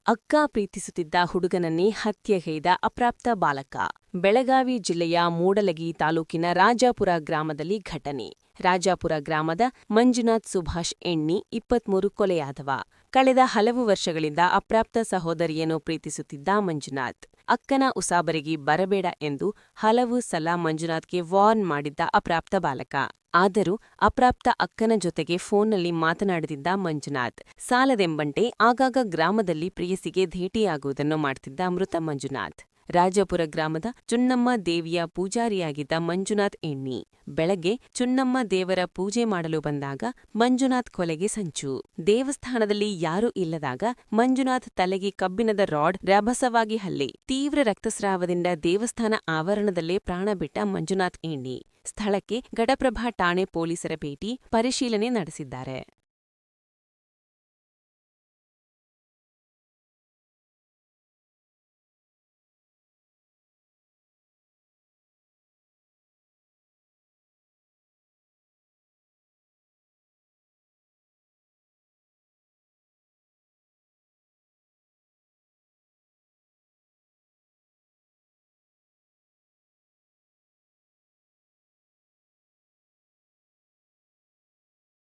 ಅಕ್ಕ ಪ್ರೀತಿಸುತ್ತಿದ್ದ ಹುಡುಗನನ್ನೇ ಹತ್ಯೆಗೈದ ಅಪ್ರಾಪ್ತ ಬಾಲಕ. ಬೆಳಗಾವಿ ಜಿಲ್ಲೆಯ ಮೂಡಲಗಿ ತಾಲೂಕಿನ ರಾಜಾಪುರ ಗ್ರಾಮದಲ್ಲಿ ಘಟನೆ. ರಾಜಾಪುರ ಗ್ರಾಮದ ಮಂಜುನಾಥ್ ಸುಭಾಷ್ ಎಣ್ಣಿ 23 ಕೊಲೆಯಾದವ. ಕಳೆದ ಹಲವು ವರ್ಷಗಳಿಂದ ಅಪ್ರಾಪ್ತ ಸಹೋದರಿಯನ್ನು ಪ್ರೀತಿಸುತ್ತಿದ್ದ ಮಂಜುನಾಥ್. ಅಕ್ಕನ ಉಸಾಬರಿಗೆ ಬರಬೇಡ ಎಂದು ಹಲವು ಸಲ ಮಂಜುನಾಥ್ಗೆ ವಾರ್ನ್ ಮಾಡಿದ್ದ ಅಪ್ರಾಪ್ತ ಬಾಲಕ. ಆದರೂ ಅಪ್ರಾಪ್ತ ಅಕ್ಕನ ಜೊತೆಗೆ ಫೋನ್ನಲ್ಲಿ ಮಾತನಾಡುತ್ತಿದ್ದ ಮಂಜುನಾಥ್. ಸಾಲದೆಂಬಂತೆ ಆಗಾಗ ಗ್ರಾಮದಲ್ಲಿ ಪ್ರೇಯಸಿಗೆ ಭೇಟಿಯಾಗುವುದನ್ನು ಮಾಡ್ತಿದ್ದ ಮೃತ ಮಂಜುನಾಥ್. ರಾಜಾಪುರ ಗ್ರಾಮದ ಚುನ್ನಮ್ಮ ದೇವಿಯ ಪೂಜಾರಿಯಾಗಿದ್ದ ಮಂಜುನಾಥ್ ಎಣ್ಣಿ. ಬೆಳಗ್ಗೆ ಚುನ್ನಮ್ಮ ದೇವರ ಪೂಜೆ ಮಾಡಲು ಬಂದಾಗ ಮಂಜುನಾಥ್ ಕೊಲೆಗೆ ಸಂಚು. ದೇವಸ್ಥಾನದಲ್ಲಿ ಯಾರೂ ಇಲ್ಲದಾಗ ಮಂಜುನಾಥ್ ತಲೆಗೆ ಕಬ್ಬಿಣದ ರಾಡ್ ರಭಸವಾಗಿ ಹಲ್ಲೆ. ತೀವ್ರ ರಕ್ತಸ್ರಾವದಿಂದ ದೇವಸ್ಥಾನ ಆವರಣದಲ್ಲೇ ಪ್ರಾಣ ಬಿಟ್ಟ ಮಂಜುನಾಥ್ ಎಣ್ಣಿ. ಸ್ಥಳಕ್ಕೆ ಘಟಪ್ರಭಾ ಠಾಣೆ ಪೊಲೀಸರ ಭೇಟಿ ಪರಿಶೀಲನೆ ನಡೆಸಿದ್ದಾರೆ.